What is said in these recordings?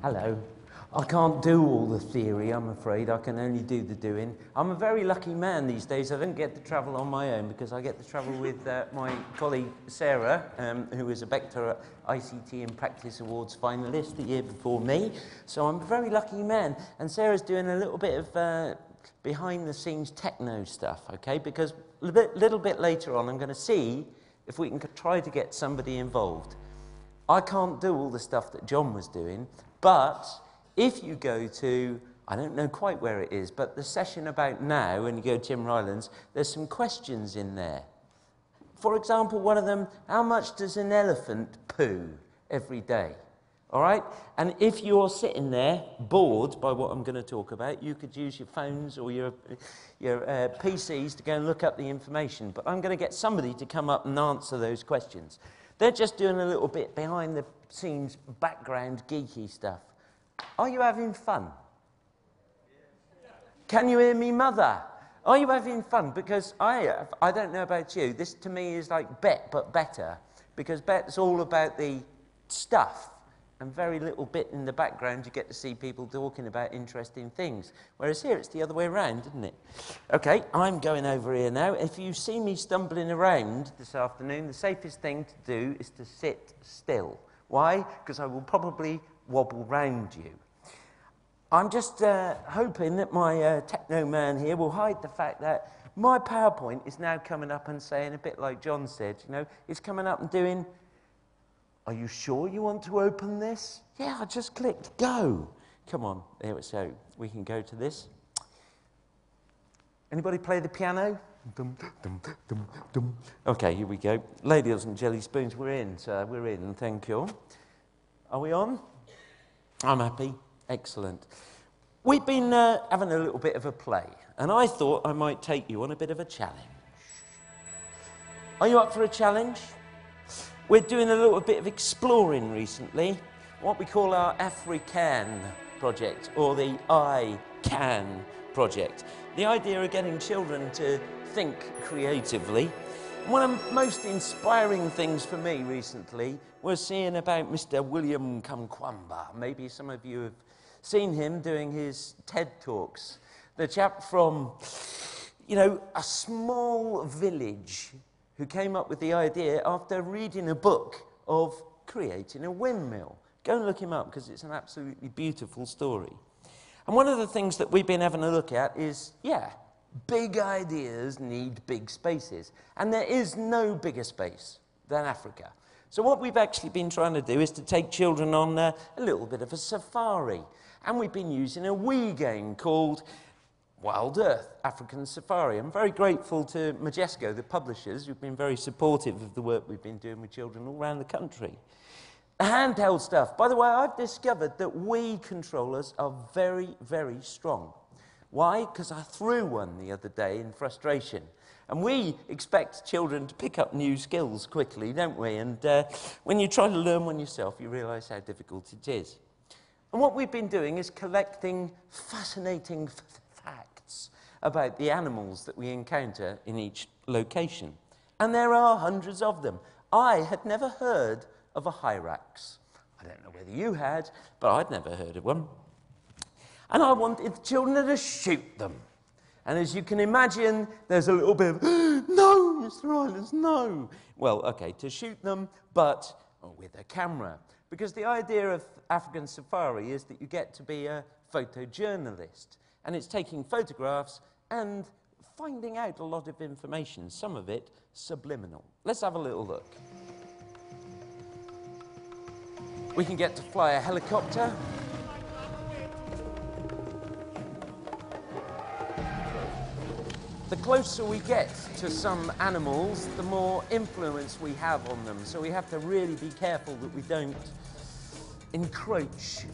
Hello. I can't do all the theory, I'm afraid. I can only do the doing. I'm a very lucky man these days. I don't get to travel on my own because I get to travel with my colleague Sarah, who is a Vector ICT and Practice Awards finalist the year before me. So I'm a very lucky man. And Sarah's doing a little bit of behind-the-scenes techno stuff, okay? Because a little bit later on, I'm going to see if we can try to get somebody involved. I can't do all the stuff that John was doing, but if you go to, I don't know quite where it is, but the session about now, and you go to Jim Rylands, there's some questions in there. For example, one of them, how much does an elephant poo every day? All right? And if you're sitting there, bored by what I'm going to talk about, you could use your phones or your PCs to go and look up the information. But I'm going to get somebody to come up and answer those questions. They're just doing a little bit behind the scenes, background, geeky stuff. Are you having fun? Can you hear me, Mother? Are you having fun? Because I don't know about you, this to me is like Bet, but better. Because Bet's all about the stuff, and very little bit in the background you get to see people talking about interesting things. Whereas here it's the other way around, isn't it? Okay, I'm going over here now. If you see me stumbling around this afternoon, the safest thing to do is to sit still. Why? Because I will probably wobble round you. I'm just hoping that my techno man here will hide the fact that my PowerPoint is now coming up and saying, a bit like John said, you know, it's coming up and doing, are you sure you want to open this? Yeah, I just clicked go. Come on, there we go. We can go to this. Anybody play the piano? Dum, dum, dum, dum. Okay, here we go. Ladies and jelly spoons, we're in, so we're in, thank you. Are we on? I'm happy. Excellent. We've been having a little bit of a play, and I thought I might take you on a bit of a challenge. Are you up for a challenge? We're doing a little bit of exploring recently, what we call our AFRIGA project, or the I Can project. The idea of getting children to think creatively. One of the most inspiring things for me recently was seeing about Mr. William Kamkwamba. Maybe some of you have seen him doing his TED Talks. The chap from, you know, a small village who came up with the idea after reading a book of creating a windmill. Go and look him up because it's an absolutely beautiful story. And one of the things that we've been having a look at is, yeah, big ideas need big spaces. And there is no bigger space than Africa. So what we've actually been trying to do is to take children on a little bit of a safari. And we've been using a Wii game called Wild Earth, African Safari. I'm very grateful to Majesco, the publishers, who've been very supportive of the work we've been doing with children all around the country. The handheld stuff. By the way, I've discovered that Wii controllers are very, very strong. Why? Because I threw one the other day in frustration. And we expect children to pick up new skills quickly, don't we? And when you try to learn one yourself, you realise how difficult it is. And what we've been doing is collecting fascinating facts about the animals that we encounter in each location. And there are hundreds of them. I had never heard of a hyrax. I don't know whether you had, but I'd never heard of one. And I wanted the children to shoot them. And as you can imagine, there's a little bit of, no, Mr. Rylands, no. Well, okay, to shoot them, but with a camera. Because the idea of African safari is that you get to be a photojournalist. And it's taking photographs and finding out a lot of information, some of it subliminal. Let's have a little look. We can get to fly a helicopter. The closer we get to some animals, the more influence we have on them. So we have to really be careful that we don't encroach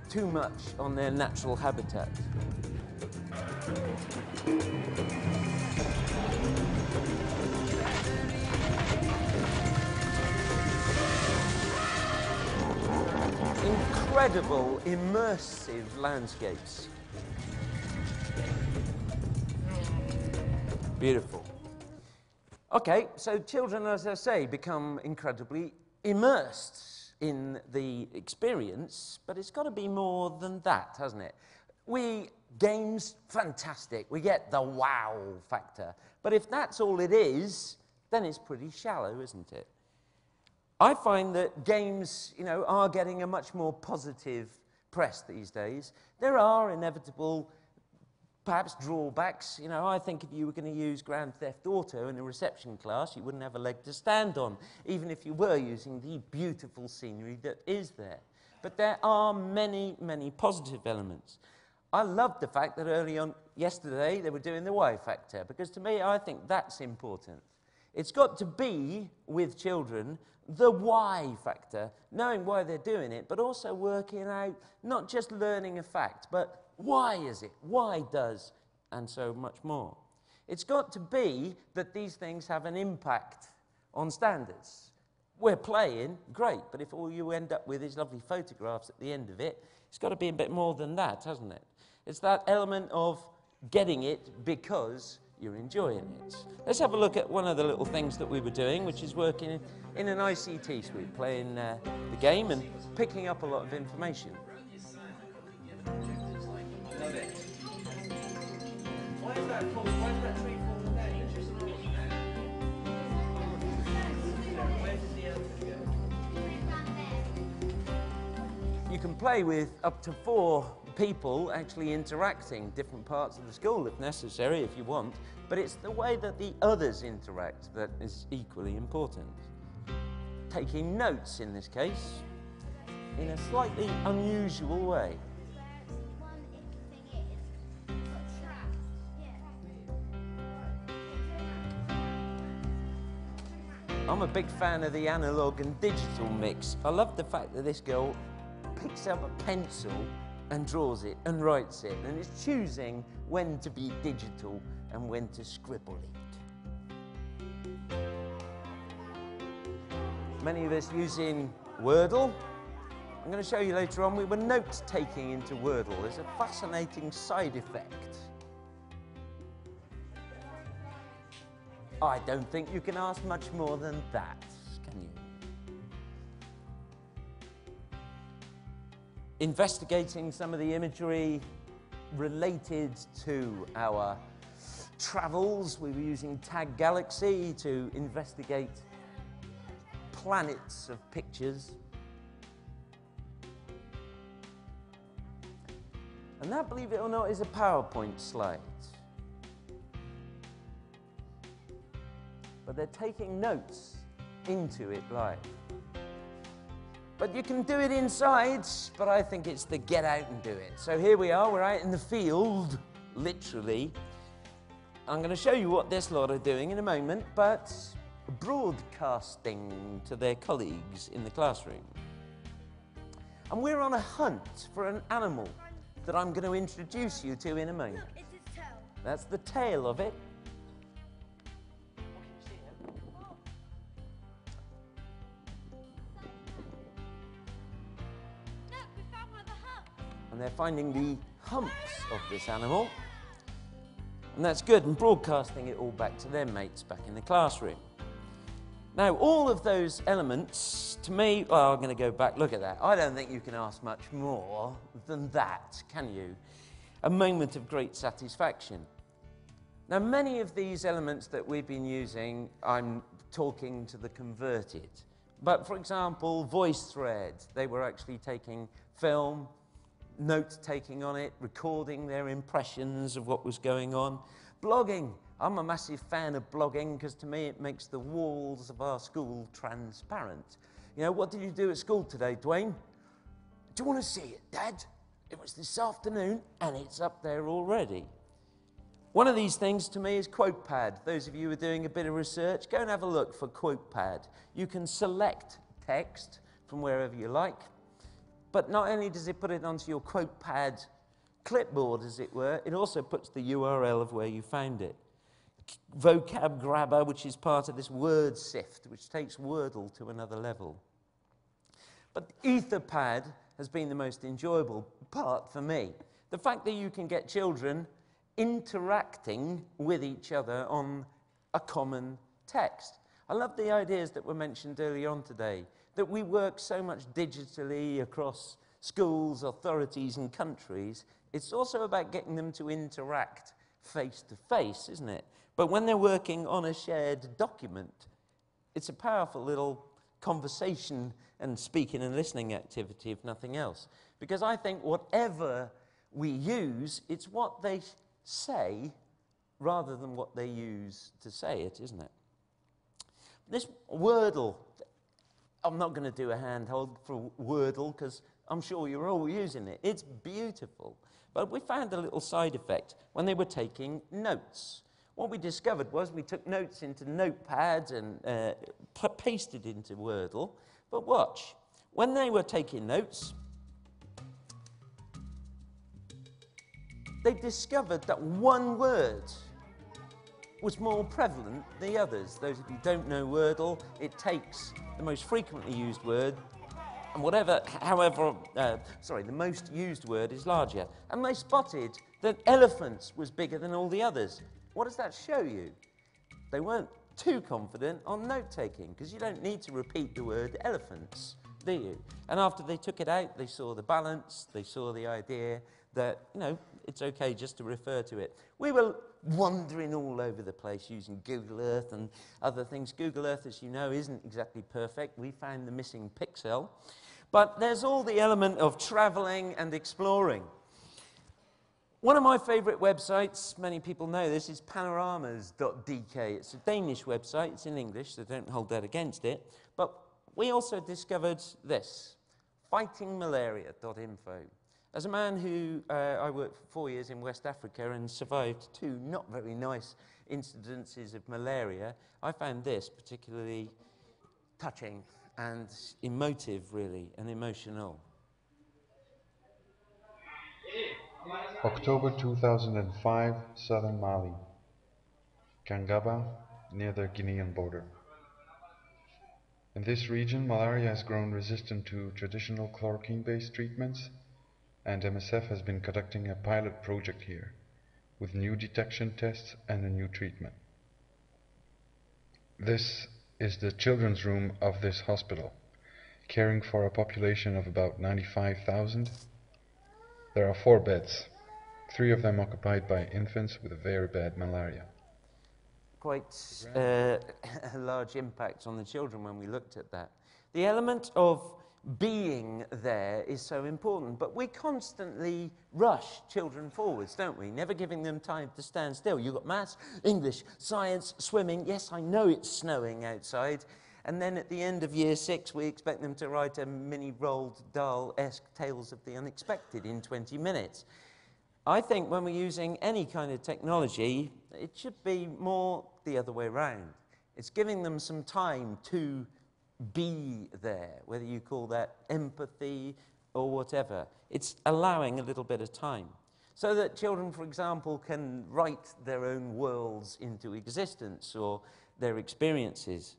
too much on their natural habitat. Incredible, immersive landscapes. Beautiful. Okay, so children, as I say, become incredibly immersed in the experience, but it's got to be more than that, hasn't it? Games, fantastic. We get the wow factor. But if that's all it is, then it's pretty shallow, isn't it? I find that games, are getting a much more positive press these days. There are inevitable, perhaps, drawbacks. I think if you were going to use Grand Theft Auto in a reception class, you wouldn't have a leg to stand on, even if you were using the beautiful scenery that is there. But there are many, many positive elements. I loved the fact that early on yesterday they were doing the Y factor, because to me, I think that's important. It's got to be, with children, the why factor, knowing why they're doing it, but also working out, not just learning a fact, but why is it, why does, and so much more. It's got to be that these things have an impact on standards. We're playing, great, but if all you end up with is lovely photographs at the end of it, it's got to be a bit more than that, hasn't it? It's that element of getting it because you're enjoying it. Let's have a look at one of the little things that we were doing, which is working in an ICT suite, playing the game and picking up a lot of information. Love it. Why is that tree falling down? Where did the elephant go? You can play with up to 4 people actually interacting, different parts of the school if necessary, if you want, but it's the way that the others interact that is equally important. Taking notes in this case, in a slightly unusual way. I'm a big fan of the analog and digital mix. I love the fact that this girl picks up a pencil and draws it and writes it, and is choosing when to be digital and when to scribble it. Many of us using Wordle. I'm going to show you later on, we were note-taking into Wordle. There's a fascinating side effect. I don't think you can ask much more than that, can you? Investigating some of the imagery related to our travels. We were using Tag Galaxy to investigate planets of pictures. And that, believe it or not, is a PowerPoint slide. But they're taking notes into it live. But you can do it inside, but I think it's the get out and do it. So here we are, we're out in the field, literally. I'm going to show you what this lot are doing in a moment, but broadcasting to their colleagues in the classroom. And we're on a hunt for an animal that I'm going to introduce you to in a moment. Look, it's its tail. That's the tail of it. And they're finding the humps of this animal. And that's good, and broadcasting it all back to their mates back in the classroom. Now, all of those elements, to me, well, I'm going to go back, look at that. I don't think you can ask much more than that, can you? A moment of great satisfaction. Now, many of these elements that we've been using, I'm talking to the converted. But, for example, VoiceThread, they were actually taking film, note-taking on it, recording their impressions of what was going on. Blogging. I'm a massive fan of blogging because to me it makes the walls of our school transparent. You know, what did you do at school today, Dwayne? Do you want to see it, Dad? It was this afternoon and it's up there already. One of these things to me is QuotePad. Those of you who are doing a bit of research, go and have a look for QuotePad. You can select text from wherever you like. But not only does it put it onto your QuotePad clipboard, as it were, it also puts the URL of where you found it. Vocab Grabber, which is part of this word sift, which takes Wordle to another level. But Etherpad has been the most enjoyable part for me. The fact that you can get children interacting with each other on a common text. I love the ideas that were mentioned early on today. that we work so much digitally across schools, authorities and countries, it's also about getting them to interact face to face, isn't it? But when they're working on a shared document, it's a powerful little conversation and speaking and listening activity, if nothing else. Because I think whatever we use, it's what they say rather than what they use to say it, isn't it? This Wordle, I'm not going to do a handhold for Wordle because I'm sure you're all using it. It's beautiful. But we found a little side effect when they were taking notes. What we discovered was we took notes into notepads and pasted into Wordle. But watch, when they were taking notes, they discovered that one word was more prevalent than the others. Those of you who don't know Wordle, it takes the most frequently used word, and the most used word is larger. And they spotted that elephants was bigger than all the others. What does that show you? They weren't too confident on note-taking, because you don't need to repeat the word elephants, do you? And after they took it out, they saw the balance, they saw the idea that, you know, it's okay just to refer to it. We were wandering all over the place using Google Earth and other things. Google Earth, as you know, isn't exactly perfect. We found the missing pixel. But there's all the element of traveling and exploring. One of my favourite websites, many people know this, is panoramas.dk. It's a Danish website. It's in English, so don't hold that against it. But we also discovered this, fightingmalaria.info. As a man who, I worked for 4 years in West Africa and survived 2 not very nice incidences of malaria, I found this particularly touching and emotive, really, and emotional. October 2005, southern Mali. Kangaba, near the Guinean border. In this region, malaria has grown resistant to traditional chloroquine-based treatments, and MSF has been conducting a pilot project here, with new detection tests and a new treatment. This is the children's room of this hospital, caring for a population of about 95,000. There are 4 beds, 3 of them occupied by infants with a very bad malaria. Quite a large impact on the children when we looked at that. The element of being there is so important, but we constantly rush children forwards, don't we? Never giving them time to stand still. You've got maths, English, science, swimming. Yes, I know it's snowing outside. And then at the end of year 6, we expect them to write a mini Roald Dahl-esque Tales of the Unexpected in 20 minutes. I think when we're using any kind of technology, it should be more the other way around. It's giving them some time to be there, whether you call that empathy or whatever. It's allowing a little bit of time. So that children, for example, can write their own worlds into existence or their experiences.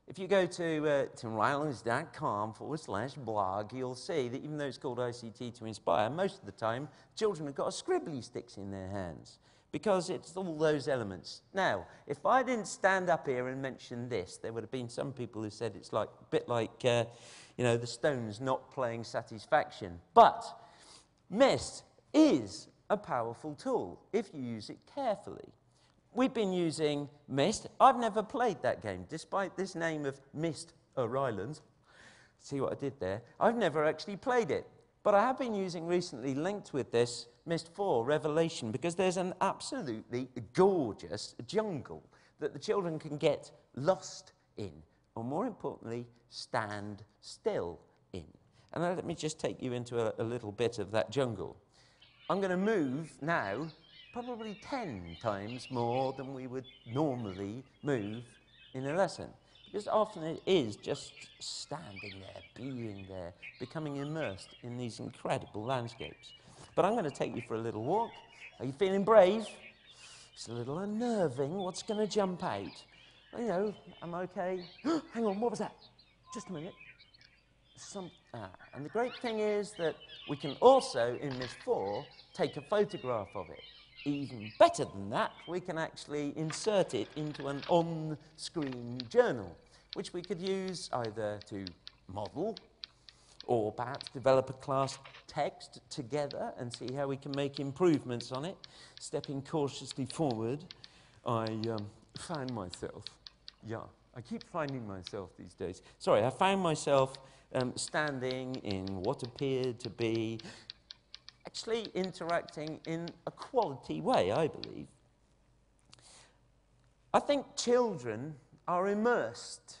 If you go to rylands.com/blog, you'll see that even though it's called ICT to Inspire, most of the time, children have got a scribbly sticks in their hands because it's all those elements. Now, if I didn't stand up here and mention this, there would have been some people who said it's like a bit like, you know, the Stones not playing Satisfaction. But Mist is a powerful tool if you use it carefully. We've been using Mist. I've never played that game, despite this name of Mist Rylands. See what I did there? I've never actually played it. But I have been using recently, linked with this, Mist 4 Revelation, because there's an absolutely gorgeous jungle that the children can get lost in, or more importantly, stand still in. And let me just take you into a little bit of that jungle. I'm going to move now probably 10 times more than we would normally move in a lesson. Because often it is just standing there, being there, becoming immersed in these incredible landscapes. But I'm going to take you for a little walk. Are you feeling brave? It's a little unnerving. What's going to jump out? You know, I'm okay. Hang on, what was that? Just a minute. And the great thing is that we can also, in Mist 4, take a photograph of it. Even better than that, we can actually insert it into an on-screen journal, which we could use either to model, or perhaps develop a class text together and see how we can make improvements on it. Stepping cautiously forward, I found myself, I keep finding myself these days. Sorry, I found myself standing in what appeared to be actually interacting in a quality way, I believe. I think children are immersed,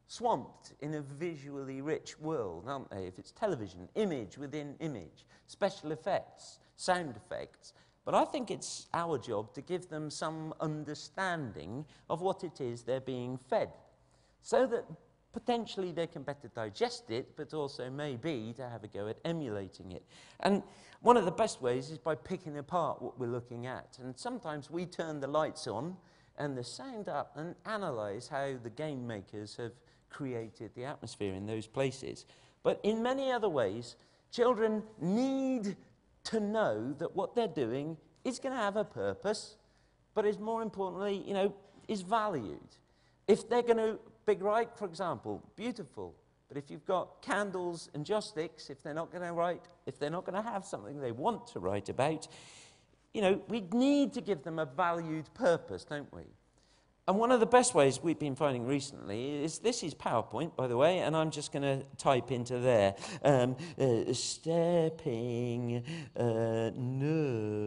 swamped in a visually rich world, aren't they? If it's television, image within image, special effects, sound effects. But I think it's our job to give them some understanding of what it is they're being fed, so that potentially they can better digest it, but also maybe to have a go at emulating it. And one of the best ways is by picking apart what we're looking at. And sometimes we turn the lights on and the sound up and analyze how the game makers have created the atmosphere in those places. But in many other ways, children need to know that what they're doing is going to have a purpose, but is more importantly, is valued. If they're going to big write, for example, beautiful. But if you've got candles and joysticks, if they're not going to write, if they're not going to have something they want to write about, we need to give them a valued purpose, don't we? And one of the best ways we've been finding recently is, this is PowerPoint, by the way, and I'm just going to type into there, stepping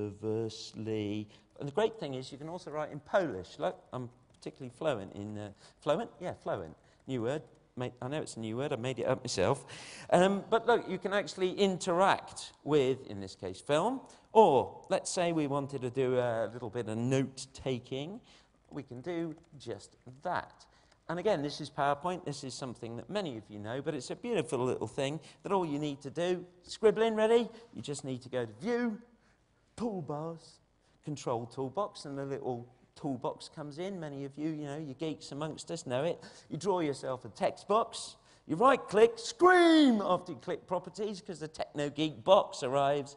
nervously. And the great thing is you can also write in Polish. Look, I'm particularly fluent in, fluent? Yeah, fluent. New word. I know it's a new word, I made it up myself. But look, you can actually interact with, in this case, film. Or, let's say we wanted to do a little bit of note-taking. We can do just that. And again, this is PowerPoint. This is something that many of you know, but it's a beautiful little thing that all you need to do, scribbling, ready? You just need to go to View, Toolbars, Control Toolbox, and the little toolbox comes in. Many of you, you geeks amongst us know it. You draw yourself a text box. You right-click, scream after you click Properties, because the Techno Geek box arrives.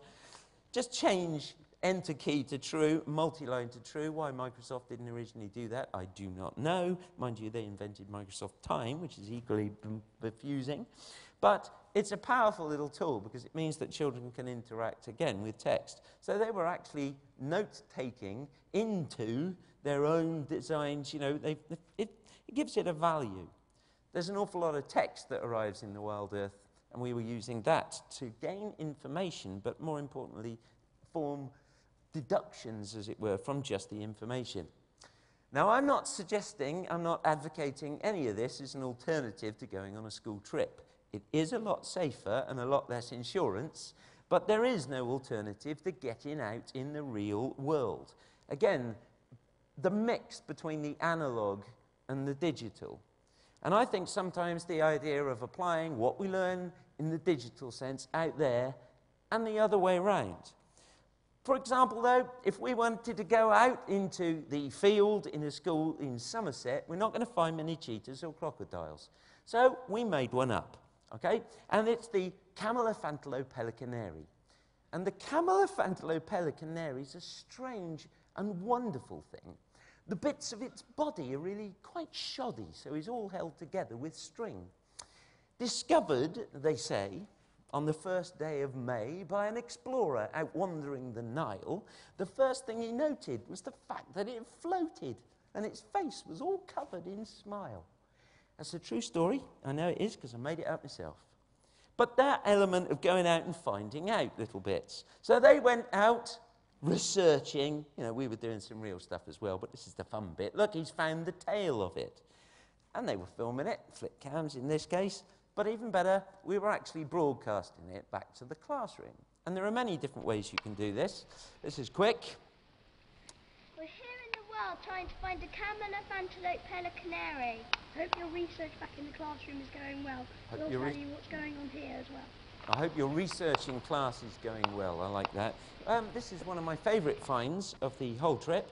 Just change Enter key to true, multi-line to true. Why Microsoft didn't originally do that, I do not know. Mind you, they invented Microsoft Time, which is equally confusing. But it's a powerful little tool because it means that children can interact again with text. So they were actually note-taking into their own designs. It gives it a value. There's an awful lot of text that arrives in the wild earth, and we were using that to gain information, but more importantly, form deductions, as it were, from just the information. Now, I'm not advocating any of this as an alternative to going on a school trip. It is a lot safer and a lot less insurance, but there is no alternative to getting out in the real world. Again, the mix between the analog and the digital. And I think sometimes the idea of applying what we learn in the digital sense out there and the other way around. For example, though, if we wanted to go out into the field in a school in Somerset, we're not going to find many cheetahs or crocodiles. So we made one up, okay? And it's the Camelophantolopelicanary. And the Camelophantolopelicanary is a strange and wonderful thing. The bits of its body are really quite shoddy, so it's all held together with string. Discovered, they say, on the first day of May by an explorer out wandering the Nile, the first thing he noted was the fact that it floated and its face was all covered in smile. That's a true story. I know it is because I made it up myself. But that element of going out and finding out little bits. So they went out researching. We were doing some real stuff as well, but this is the fun bit. Look, he's found the tail of it. And they were filming it, flip cams in this case. But even better, we were actually broadcasting it back to the classroom. And there are many different ways you can do this. This is quick. We're here in the world trying to find a Camelophantolopelicanary. I hope your research back in the classroom is going well. We'll tell you what's going on here as well. I hope your research in class is going well. I like that. This is one of my favourite finds of the whole trip.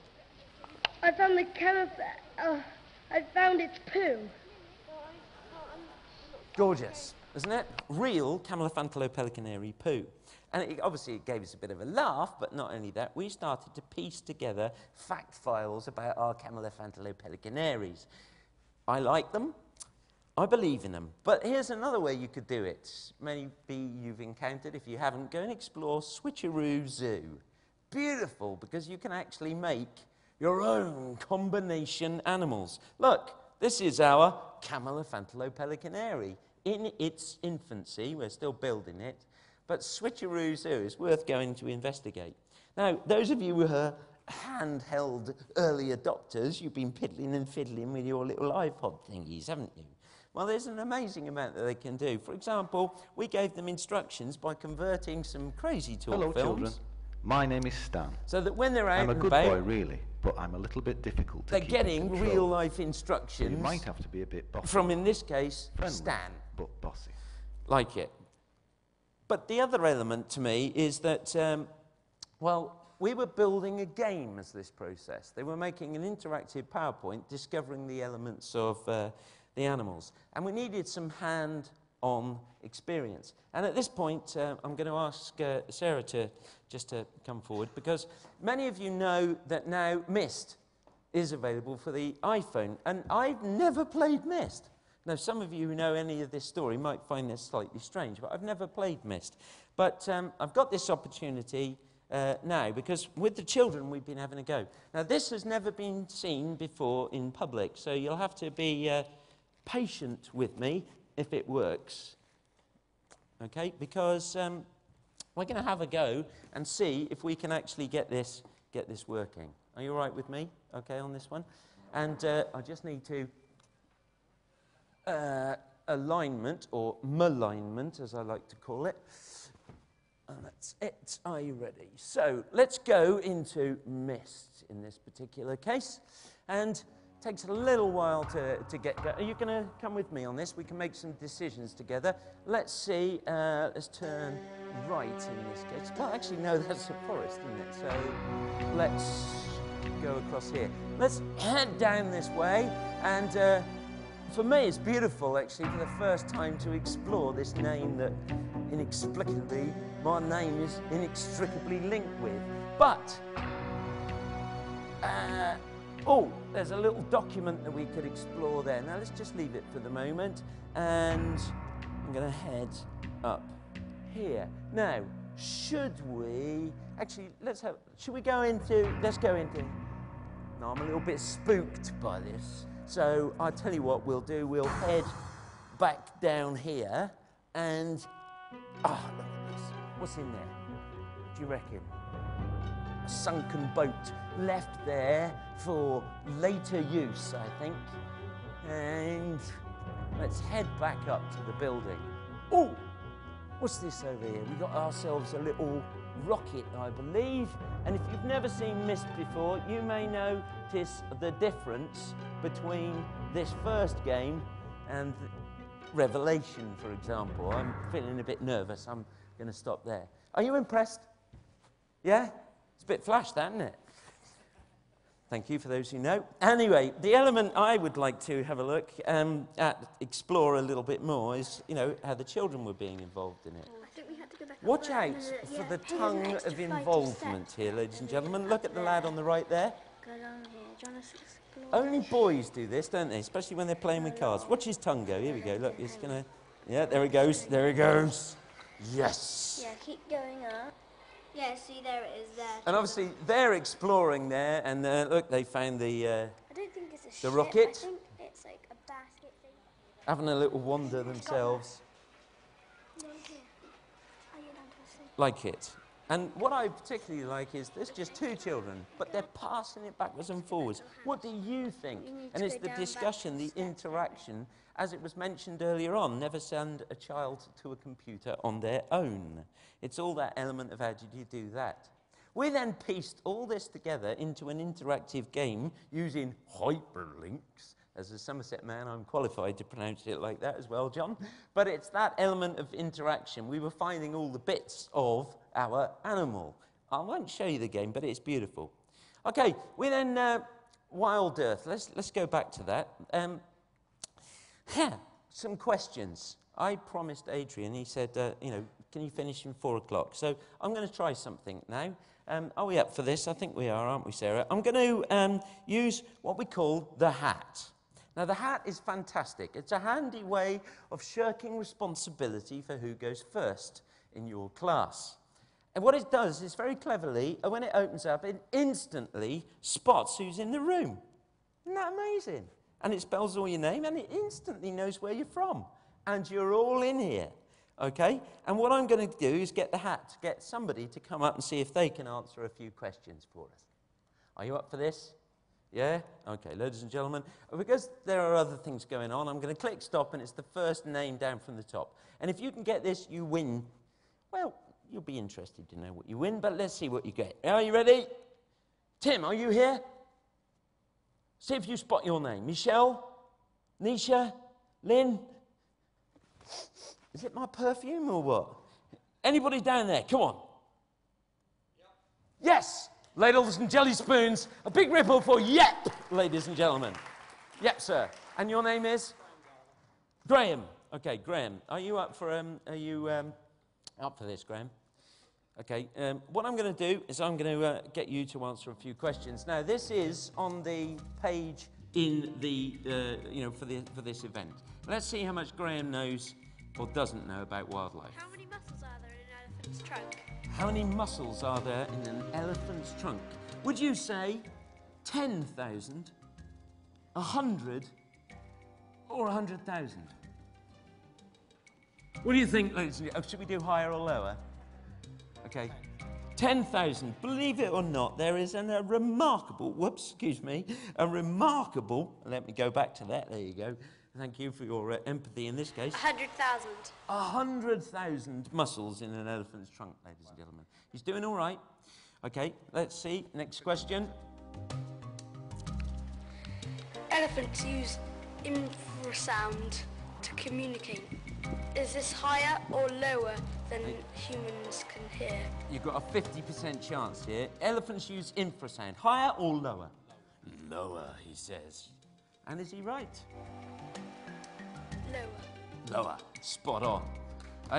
I found the I found its poo. Gorgeous, isn't it? Real Camelophantolopelicanary poo. And obviously it gave us a bit of a laugh, but not only that, we started to piece together fact files about our Camelophantolopelicanari's. I like them. I believe in them. But here's another way you could do it. Maybe you've encountered, if you haven't, go and explore Switcheroo Zoo. Beautiful, because you can actually make your own combination animals. Look, this is our Camelophantalopellicanae pelicanary. In its infancy, we're still building it, but Switcheroo Zoo is worth going to investigate. Now, those of you who are handheld early adopters, you've been piddling and fiddling with your little iPod thingies, haven't you? Well, there's an amazing amount that they can do. For example, we gave them instructions by converting some crazy talk Hello, films. children. My name is Stan. So that when they're out I'm a and good about, boy, really, but I'm a little bit difficult to they're keep getting in control. real-life So instructions you might have to be a bit bossy. from, in this case, Friendly, Stan. but bossy. Like it. But the other element to me is that, well, we were building a game as this process. They were making an interactive PowerPoint discovering the elements of the animals. And we needed some hand-on experience. And at this point, I'm going to ask Sarah to come forward, because many of you know that now Myst is available for the iPhone. And I've never played Myst. Now, some of you who know any of this story might find this slightly strange, but I've never played Myst. But I've got this opportunity now, because with the children, we've been having a go. Now, this has never been seen before in public, so you'll have to be patient with me if it works. Okay, because we're going to have a go and see if we can actually get this working. Are you all right with me? Okay, on this one? And I just need to alignment, or malignment, as I like to call it. And that's it. Are you ready? So let's go into Myst in this particular case. And it takes a little while to get going. Are you going to come with me on this? We can make some decisions together. Let's see. Let's turn right in this case. Well, actually, no, that's a forest, isn't it? So let's go across here. Let's head down this way. And for me, it's beautiful, actually, for the first time to explore this name that inexplicably my name is inextricably linked with. But, oh, there's a little document that we could explore there. Now, let's just leave it for the moment. And I'm going to head up here. Now, should we... Actually, should we go into... Let's go into... No, I'm a little bit spooked by this. So I'll tell you what we'll do. We'll head back down here and... Ah, look at this. What's in there? Do you reckon? A sunken boat left there for later use, I think. And let's head back up to the building. Oh, what's this over here? We got ourselves a little rocket, I believe. And if you've never seen Myst before, you may notice the difference between this first game and Revelation, for example. I'm feeling a bit nervous. I'm going to stop there. Are you impressed? Yeah? It's a bit flash, that, isn't it? Thank you for those who know. Anyway, the element I would like to have a look at, explore a little bit more, is, you know, how the children were being involved in it. Watch out for the tongue of involvement here, ladies and gentlemen. Look at the lad on the right there. Only boys do this, don't they? Especially when they're playing with cars. Watch his tongue go. Here we go. Look, he's going to... Yeah, there he goes. There he goes. Yes. Yeah, keep going up. Yeah, see, there it is there. And obviously, they're exploring there, and look, they found the I don't think it's a ship. rocket. I think it's like a basket thing. Having a little wander themselves. No, here. Oh, you're down to the sea. Like it. And what I particularly like is there's just two children, but they're passing it backwards and forwards. What do you think? And it's the discussion, the interaction, as it was mentioned earlier on, never send a child to a computer on their own. It's all that element of how did you do that. We then pieced all this together into an interactive game using hyperlinks. As a Somerset man, I'm qualified to pronounce it like that as well, John. But it's that element of interaction. We were finding all the bits of our animal. I won't show you the game, but it's beautiful. Okay, we then, Wild Earth. Let's go back to that. Some questions. I promised Adrian, he said, you know, can you finish in 4 o'clock? So I'm going to try something now. Are we up for this? I think we are, aren't we, Sarah? I'm going to use what we call the hat. Now, the hat is fantastic. It's a handy way of shirking responsibility for who goes first in your class. And what it does is very cleverly, when it opens up, it instantly spots who's in the room. Isn't that amazing? And it spells all your name, and it instantly knows where you're from. And you're all in here, okay? And what I'm going to do is get the hat, to get somebody to come up and see if they can answer a few questions for us. Are you up for this? Yeah? Okay, ladies and gentlemen, because there are other things going on, I'm going to click stop, and it's the first name down from the top. And if you can get this, you win. Well, you'll be interested to know what you win, but let's see what you get. Are you ready? Tim, are you here? See if you spot your name. Michelle? Nisha? Lynn? Is it my perfume or what? Anybody down there? Come on. Yep. Yes! Ladles and jelly spoons. A big ripple for yep, ladies and gentlemen. Yep, sir. And your name is? Graham. Okay, Graham. Are you up for up for this, Graham? Okay. What I'm going to do is I'm going to get you to answer a few questions. Now, this is on the page in the for this event. Let's see how much Graham knows or doesn't know about wildlife. How many muscles are there in an elephant's trunk? How many muscles are there in an elephant's trunk? Would you say 10,000, 100, or 100,000? What do you think, ladies and gentlemen? Should we do higher or lower? Okay. 10,000. Believe it or not, there is a remarkable, let me go back to that, there you go. Thank you for your empathy in this case. 100,000. 100,000 muscles in an elephant's trunk, ladies and gentlemen. He's doing all right. Okay, let's see. Next question. Elephants use infrasound to communicate. Is this higher or lower than humans can hear? You've got a 50% chance here. Elephants use infrasound. Higher or lower? Lower, he says. And is he right? Lower. Lower. Spot on.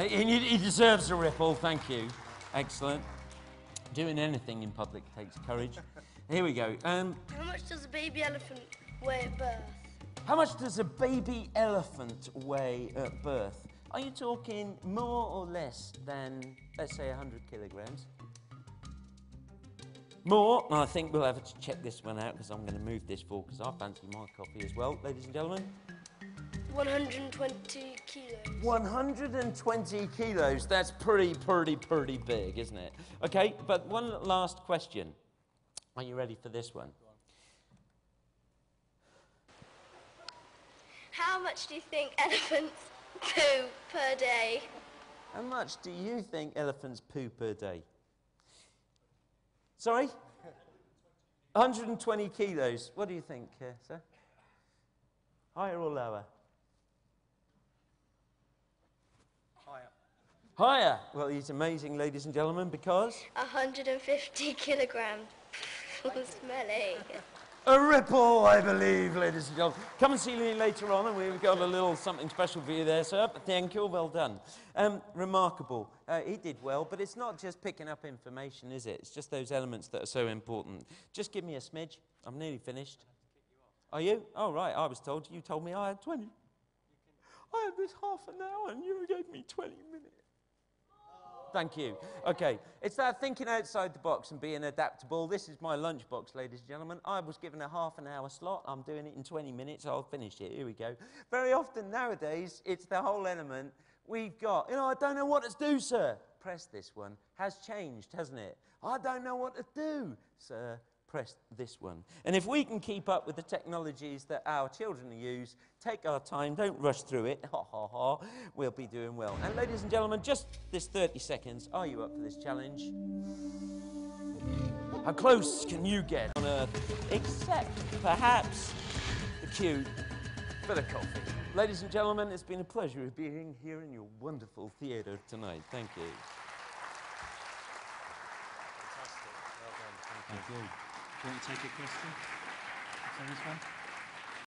He deserves a ripple, thank you. Excellent. Doing anything in public takes courage. Here we go. How much does a baby elephant weigh at birth? How much does a baby elephant weigh at birth? Are you talking more or less than, let's say, 100 kilograms? More? I think we'll have to check this one out because I'm going to move this forward because I fancy my coffee as well, ladies and gentlemen. 120 kilos. 120 kilos. That's pretty big, isn't it? Okay, but one last question. Are you ready for this one? How much do you think elephants poo per day? How much do you think elephants poo per day? Sorry? 120 kilos. What do you think, sir? Higher or lower? Higher. Higher. Well, he's amazing, ladies and gentlemen, because... 150 kilograms. Smelly. A ripple, I believe, ladies and gentlemen. Come and see me later on, and we've got a little something special for you there, sir. Thank you, well done. Remarkable. He did well, but it's not just picking up information, is it? It's just those elements that are so important. Just give me a smidge. I'm nearly finished. Are you? Oh, right, I was told. You told me I had 20. I had this half an hour, and you gave me 20 minutes. Thank you. Okay, it's that thinking outside the box and being adaptable. This is my lunchbox, ladies and gentlemen. I was given a half an hour slot. I'm doing it in 20 minutes. I'll finish it. Here we go. Very often nowadays, it's the whole element we've got. I don't know what to do, sir. Press this one. Has changed, hasn't it? I don't know what to do, sir. Press this one. And if we can keep up with the technologies that our children use, take our time, don't rush through it, we'll be doing well. And ladies and gentlemen, just this 30 seconds, are you up for this challenge? How close can you get on Earth, except perhaps the queue for the coffee? Ladies and gentlemen, it's been a pleasure being here in your wonderful theatre tonight. Thank you. Fantastic. Well done. Thank you. Do you want to take a question? Is there this one?